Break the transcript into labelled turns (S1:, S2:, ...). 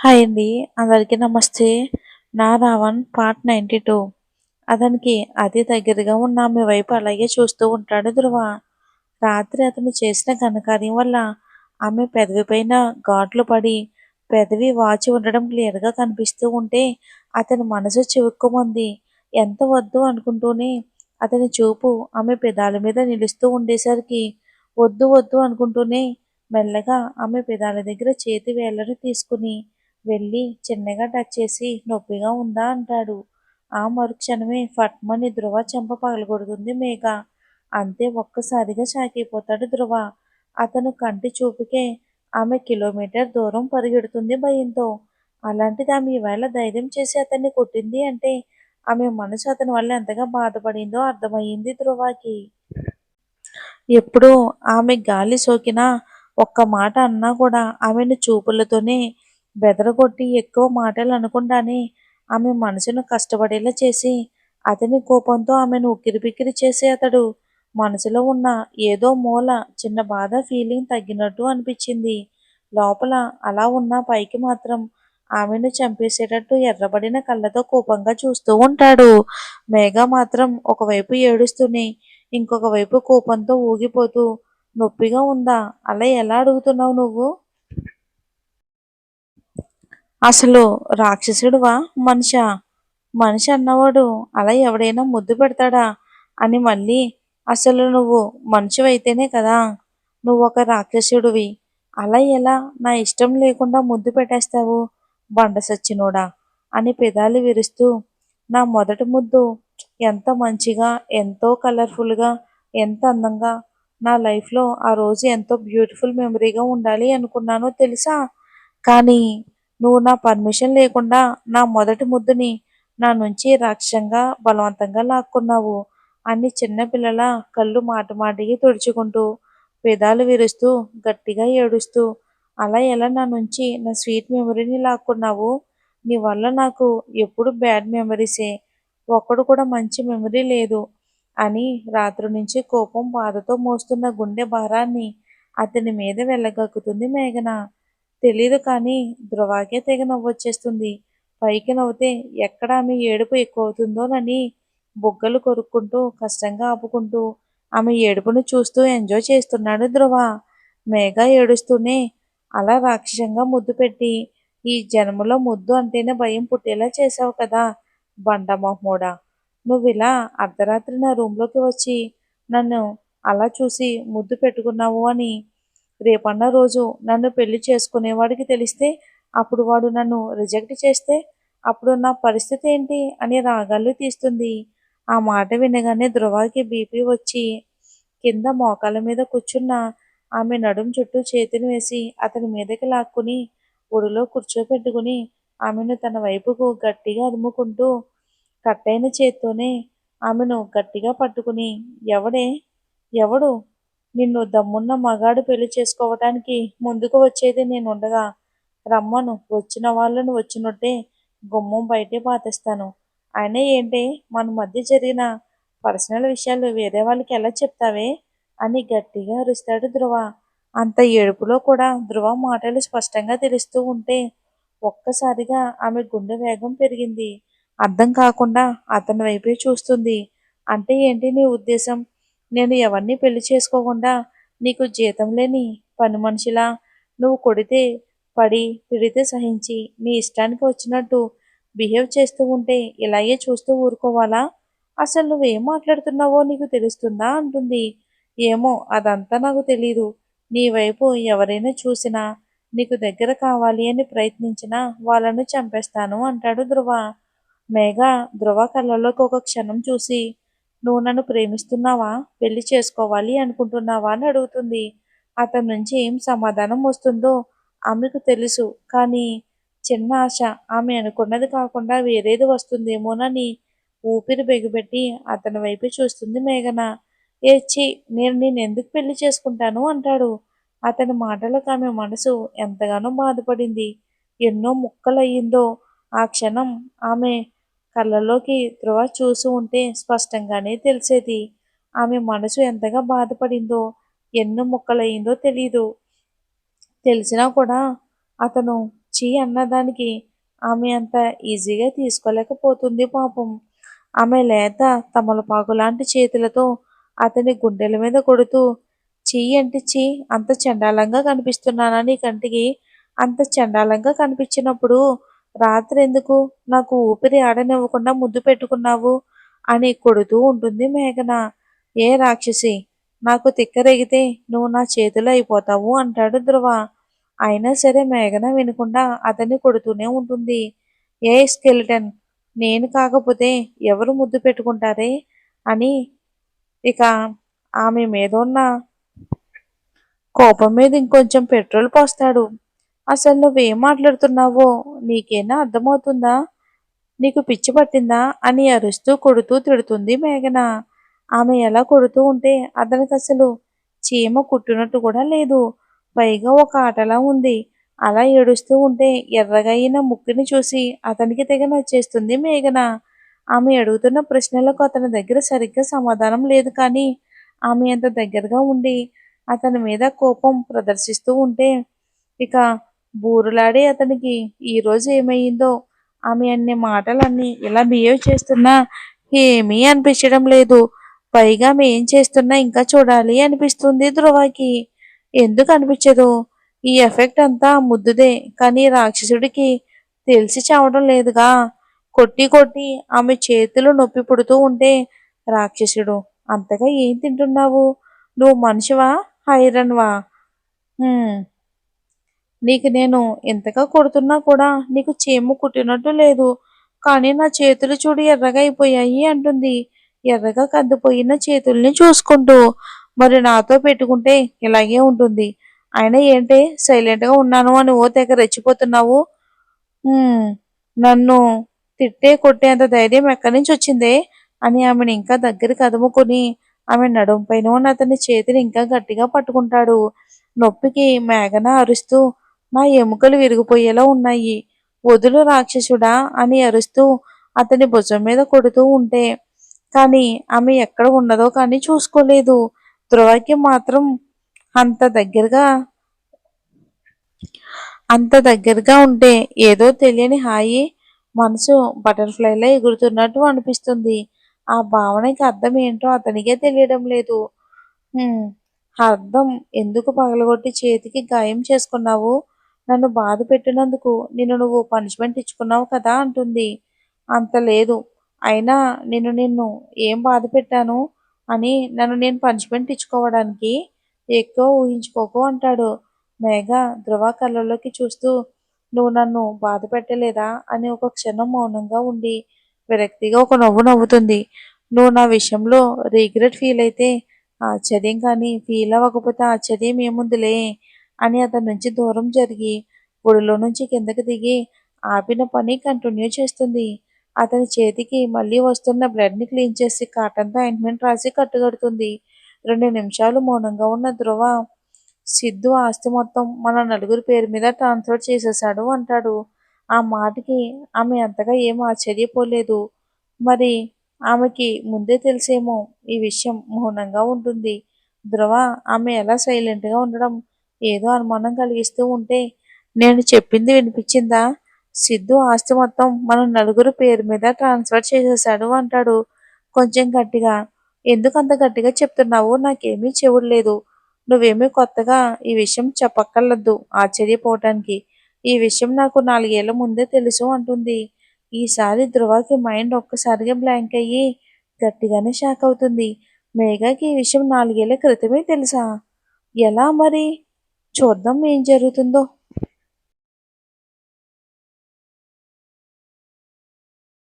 S1: Hi అండి. అందరికీ నమస్తే. నా రావణ్ పార్ట్ 92. అతనికి అతి దగ్గరగా ఉన్న ఆమె వైపు అలాగే చూస్తూ ఉంటాడు ధ్రువ. రాత్రి అతను చేసిన ఘనకార్యం వల్ల ఆమె పెదవి పైన ఘాట్లు పడి పెదవి వాచి ఉండడం క్లియర్గా కనిపిస్తూ ఉంటే అతని మనసు చివుక్కుమంది. ఎంత వద్దు అనుకుంటూనే అతని చూపు ఆమె పెదాల మీద నిలుస్తూ ఉండేసరికి వద్దు వద్దు అనుకుంటూనే మెల్లగా ఆమె పెదాల దగ్గర చేతి వేళ్లను తీసుకుని వెళ్ళి చిన్నగా టచ్ చేసి నొప్పిగా ఉందా అంటాడు. ఆ మరుక్షణమే ఫట్మని ధ్రువ చెంప పగలగొడుతుంది మేఘ. అంతే ఒక్కసారిగా షాకైపోతాడు ధ్రువ. అతను కంటి చూపుకే ఆమె కిలోమీటర్ దూరం పరిగెడుతుంది భయంతో. అలాంటిది ఆమె ఈవేళ ధైర్యం చేసి అతన్ని కొట్టింది అంటే ఆమె మనసు అతని వల్ల ఎంతగా బాధపడిందో అర్థమయ్యింది ధ్రువకి. ఎప్పుడూ ఆమె గాలి సోకినా ఒక్క మాట అన్నా కూడా ఆమెను చూపులతోనే బెదరగొట్టి ఎక్కువ మాటలు అనకుండానే ఆమె మనసును కష్టపడేలా చేసి అతని కోపంతో ఆమెను ఉక్కిరిబిక్కిరి చేసి అతడు మనసులో ఉన్న ఏదో మూల చిన్న బాధ ఫీలింగ్ తగ్గినట్టు అనిపించింది. లోపల అలా ఉన్న పైకి మాత్రం ఆమెను చంపేసేటట్టు ఎర్రబడిన కళ్ళతో కోపంగా చూస్తూ ఉంటాడు. మేఘ మాత్రం ఒకవైపు ఏడుస్తూనే ఇంకొక వైపు కోపంతో ఊగిపోతూ నొప్పిగా ఉందా? అలా ఎలా అడుగుతున్నావు నువ్వు? అసలు రాక్షసుడివా మనిషా? మనిషి అన్నవాడు అలా ఎవడైనా ముద్దు పెడతాడా అని మళ్ళీ అసలు నువ్వు మనిషివైతేనే కదా నువ్వొక రాక్షసుడివి. అలా ఎలా నా ఇష్టం లేకుండా ముద్దు పెట్టేస్తావు బండ సచ్చినోడా అని పెదాలు విరుస్తూ నా మొదటి ముద్దు ఎంత మంచిగా ఎంతో కలర్ఫుల్గా ఎంత అందంగా నా లైఫ్లో ఆ రోజు ఎంతో బ్యూటిఫుల్ మెమరీగా ఉండాలి అనుకున్నానో తెలుసా? కానీ నువ్వు నా పర్మిషన్ లేకుండా నా మొదటి ముద్దుని నా నుంచి రాక్షసంగా బలవంతంగా లాక్కున్నావు అని చిన్నపిల్లల కళ్ళు మాటిమాటికి తుడుచుకుంటూ పెదాలు విరుస్తూ గట్టిగా ఏడుస్తూ అలా ఎలా నా నుంచి నా స్వీట్ మెమరీని లాక్కున్నావు? నీ వల్ల నాకు ఎప్పుడు బ్యాడ్ మెమరీసే, ఒక్కడు కూడా మంచి మెమరీ లేదు అని రాత్రి నుంచి కోపం బాధతో మోస్తున్న గుండె భారాన్ని అతని మీద వెళ్ళగక్కుతుంది మేఘన. తెలీదు కానీ ధ్రువకే తెగ నవ్వొచ్చేస్తుంది. పైకి నవ్వుతే ఎక్కడ ఆమె ఏడుపు ఎక్కువవుతుందోనని బుగ్గలు కొరుక్కుంటూ కష్టంగా ఆపుకుంటూ ఆమె ఏడుపును చూస్తూ ఎంజాయ్ చేస్తున్నాడు ధ్రువ. మేఘ ఏడుస్తూనే అలా రాక్షసంగా ముద్దు పెట్టి ఈ జన్మలో ముద్దు అంటేనే భయం పుట్టేలా చేసావు కదా బండమొహమోడా. నువ్విలా అర్ధరాత్రి నా రూంలోకి వచ్చి నన్ను అలా చూసి ముద్దు పెట్టుకున్నావు అని రేపన్న రోజు నన్ను పెళ్లి చేసుకునేవాడికి తెలిస్తే అప్పుడు వాడు నన్ను రిజెక్ట్ చేస్తే అప్పుడు నా పరిస్థితి ఏంటి అని రాగాలు తీస్తుంది. ఆ మాట వినగానే ధ్రువకి బీపీ వచ్చి కింద మోకాళ్ళ మీద కూర్చున్న ఆమె నడుం చుట్టూ చేతిని వేసి అతని మీదకి లాక్కుని ఒడిలో కూర్చోపెట్టుకుని ఆమెను తన వైపుకు గట్టిగా అదుముకుంటూ కట్టైన చేత్తోనే ఆమెను గట్టిగా పట్టుకుని ఎవడే ఎవడు నిన్ను దమ్మున్న మగాడు పెళ్లి చేసుకోవటానికి ముందుకు వచ్చేది నేనుండగా రమ్మను, వచ్చిన వాళ్ళను వచ్చినట్టే గుమ్మం బయటే పాతేస్తాను. అయినా ఏంటి మన మధ్య జరిగిన పర్సనల్ విషయాలు వేరే వాళ్ళకి ఎలా చెప్తావే అని గట్టిగా అరుస్తాడు ధ్రువ. అంత ఏడుపులో కూడా ధ్రువ మాటలు స్పష్టంగా తెలుస్తూ ఉంటే ఒక్కసారిగా ఆమె గుండె వేగం పెరిగింది. అర్థం కాకుండా అతని వైపే చూస్తుంది. అంటే ఏంటి నీ ఉద్దేశం? నేను ఎవరిని పెళ్లి చేసుకోకుండా నీకు జీతం లేని పని మనిషిలా నువ్వు కొడితే పడి తిడితే సహించి నీ ఇష్టానికి వచ్చినట్టు బిహేవ్ చేస్తూ ఉంటే ఇలాగే చూస్తూ ఊరుకోవాలా? అసలు నువ్వేం మాట్లాడుతున్నావో నీకు తెలుస్తుందా అంటుంది. ఏమో అదంతా నాకు తెలీదు. నీ వైపు ఎవరైనా చూసినా నీకు దగ్గర కావాలి అని ప్రయత్నించినా వాళ్ళను చంపేస్తాను అంటాడు ధ్రువ. మేఘ ధ్రువ కళ్ళలోకి ఒక క్షణం చూసి నువ్వు నన్ను ప్రేమిస్తున్నావా పెళ్లి చేసుకోవాలి అనుకుంటున్నావా అని అడుగుతుంది. అతని నుంచి ఏం సమాధానం వస్తుందో ఆమెకు తెలుసు. కానీ చిన్న ఆశ ఆమె అనుకున్నది కాకుండా వేరేది వస్తుందేమోనని ఊపిరి బిగబెట్టి అతని వైపు చూస్తుంది మేఘన. ఏ ఛీ నేను నేనెందుకు పెళ్లి చేసుకుంటాను అంటాడు. అతని మాటలకు ఆమె మనసు ఎంతగానో బాధపడింది. ఎన్నో ముక్కలయ్యిందో ఆ క్షణం ఆమె కళ్ళలోకి ధ్రువ చూసి ఉంటే స్పష్టంగానే తెలిసేది. ఆమె మనసు ఎంతగా బాధపడిందో ఎన్నో ముక్కలయ్యిందో తెలీదు. తెలిసినా కూడా అతను ఛీ అన్నదానికి ఆమె అంత ఈజీగా తీసుకోలేకపోతుంది పాపం. ఆమె లేత తమలపాకు లాంటి చేతులతో అతని గుండెల మీద కొడుతూ, ఛీ అంటే ఛీ, అంత చండాలంగా కనిపిస్తున్నానా నీ కంటికి? అంత చండాలంగా కనిపించినప్పుడు రాత్రెందుకు నాకు ఊపిరి ఆడనివ్వకుండా ముద్దు పెట్టుకున్నావు అని కొడుతూ ఉంటుంది మేఘన. ఏ రాక్షసి, నాకు తిక్కరేగితే నువ్వు నా చేతిలో అయిపోతావు అంటాడు ధ్రువ. అయినా సరే మేఘన వినకుండా అతన్ని కొడుతూనే ఉంటుంది. ఏ స్కెలిటన్, నేను కాకపోతే ఎవరు ముద్దు పెట్టుకుంటారే అని ఇక ఆమె మీద ఉన్న కోపం మీద ఇంకొంచెం పెట్రోల్ పోస్తాడు. అసలు నువ్వేం మాట్లాడుతున్నావో నీకేనా అర్థమవుతుందా? నీకు పిచ్చి పట్టిందా అని అరుస్తూ కొడుతూ తిడుతుంది మేఘన. ఆమె ఎలా కొడుతూ ఉంటే అతనికి అసలు చీమ కుట్టినట్టు కూడా లేదు. పైగా ఒక ఆటలా ఉంది. అలా ఏడుస్తూ ఉంటే ఎర్రగా అయిన ముక్కుని చూసి అతనికి తెగ నచ్చేస్తుంది మేఘన. ఆమె అడుగుతున్న ప్రశ్నలకు అతని దగ్గర సరిగ్గా సమాధానం లేదు, కానీ ఆమె అంత దగ్గరగా ఉండి అతని మీద కోపం ప్రదర్శిస్తూ ఉంటే ఇక బూరులాడే అతనికి ఈరోజు ఏమయ్యిందో, ఆమె అన్ని మాటలన్నీ ఇలా బిహేవ్ చేస్తున్నా ఏమీ అనిపించడం లేదు. పైగా ఆమె ఏం చేస్తున్నా ఇంకా చూడాలి అనిపిస్తుంది ధ్రువకి. ఎందుకు అనిపించదు? ఈ ఎఫెక్ట్ అంతా ముద్దుదే, కానీ రాక్షసుడికి తెలిసి చావడం లేదుగా. కొట్టి కొట్టి ఆమె చేతులు నొప్పి పుడుతూ ఉంటే, రాక్షసుడు, అంతగా ఏం తింటున్నావు? నువ్వు మనిషివా హైరన్వా? నీకు నేను ఎంతగా కొడుతున్నా కూడా నీకు చీమ కుట్టినట్టు లేదు. కానీ నా చేతులు చూడు ఎర్రగా అయిపోయాయి అంటుంది, ఎర్రగా కందిపోయిన చేతుల్ని చూసుకుంటూ. మరి నాతో పెట్టుకుంటే ఇలాగే ఉంటుంది. అయినా ఏంటే సైలెంట్గా ఉన్నాను అని ఓ తెగ రెచ్చిపోతున్నావు? నన్ను తిట్టే కొట్టేంత ధైర్యం ఎక్కడి నుంచి వచ్చిందే అని ఆమెను ఇంకా దగ్గరికి అదుముకొని ఆమె నడుంపైన ఉన్న అతని చేతిని ఇంకా గట్టిగా పట్టుకుంటాడు. నొప్పికి మేఘన అరుస్తూ, నా ఎముకలు విరిగిపోయేలా ఉన్నాయి, వదులు రాక్షసుడా అని అరుస్తూ అతని భుజం మీద కొడుతూ ఉంటే, కానీ ఆమె ఎక్కడ ఉన్నదో కానీ చూసుకోలేదు. ధ్రువకి మాత్రం అంత దగ్గరగా ఉంటే ఏదో తెలియని హాయి, మనసు బటర్ఫ్లైలా ఎగురుతున్నట్టు అనిపిస్తుంది. ఆ భావనకి అర్థం ఏంటో అతనికే తెలియడం లేదు. అర్థం ఎందుకు పగలగొట్టి చేతికి గాయం చేసుకున్నావు? నన్ను బాధ పెట్టినందుకు నువ్వు పనిష్మెంట్ ఇచ్చుకున్నావు కదా అంటుంది. అంత లేదు, అయినా నిన్ను ఏం బాధ పెట్టాను అని నన్ను నేను పనిష్మెంట్ ఇచ్చుకోవడానికి? ఎక్కువ ఊహించుకోకు అంటాడు. మేఘ ధ్రువ కళ్ళలోకి చూస్తూ, నువ్వు నన్ను బాధ పెట్టలేదా అని ఒక క్షణం మౌనంగా ఉండి విరక్తిగా ఒక నవ్వు నవ్వుతుంది. నువ్వు నా విషయంలో రిగ్రెట్ ఫీల్ అయితే ఆశ్చర్యం, కానీ ఫీల్ అవ్వకపోతే ఆశ్చర్యం ఏముందిలే అని అతని నుంచి దూరం జరిగి ఒడిలో నుంచి కిందకి దిగి ఆపిన పని కంటిన్యూ చేస్తుంది. అతని చేతికి మళ్ళీ వస్తున్న బ్లడ్ని క్లీన్ చేసి కాటన్తో ఆయింట్మెంట్ రాసి కట్టుకడుతుంది. 2 నిమిషాలు మౌనంగా ఉన్న ధ్రువ, సిద్ధు ఆస్తి మొత్తం మన నలుగురి పేరు మీద ట్రాన్స్ఫర్ చేసేశాడు అంటాడు. ఆ మాటకి ఆమె అంతగా ఏం ఆశ్చర్యపోలేదు. మరి ఆమెకి ముందే తెలిసేమో ఈ విషయం. మౌనంగా ఉంటుంది. ధ్రువ ఆమె ఎలా సైలెంట్గా ఉండడం ఏదో అనుమానం కలిగిస్తూ ఉంటే, నేను చెప్పింది వినిపించిందా? సిద్ధు ఆస్తి మొత్తం మన నలుగురు పేరు మీద ట్రాన్స్ఫర్ చేసేశాడు అంటాడు కొంచెం గట్టిగా. ఎందుకు అంత గట్టిగా చెప్తున్నావు? నాకేమీ చెవుడు. నువ్వేమీ కొత్తగా ఈ విషయం చెప్పక్కర్లేదు ఆశ్చర్యపోవటానికి. ఈ విషయం నాకు 4 ఏళ్ల ముందే తెలుసు అంటుంది. ఈసారి ధ్రువకి మైండ్ ఒక్కసారిగా బ్లాంక్ అయ్యి గట్టిగానే షాక్ అవుతుంది. మేఘకి ఈ విషయం 4 ఏళ్ల క్రితమే తెలుసా? ఎలా మరి? చూద్దాం ఏం జరుగుతుందో.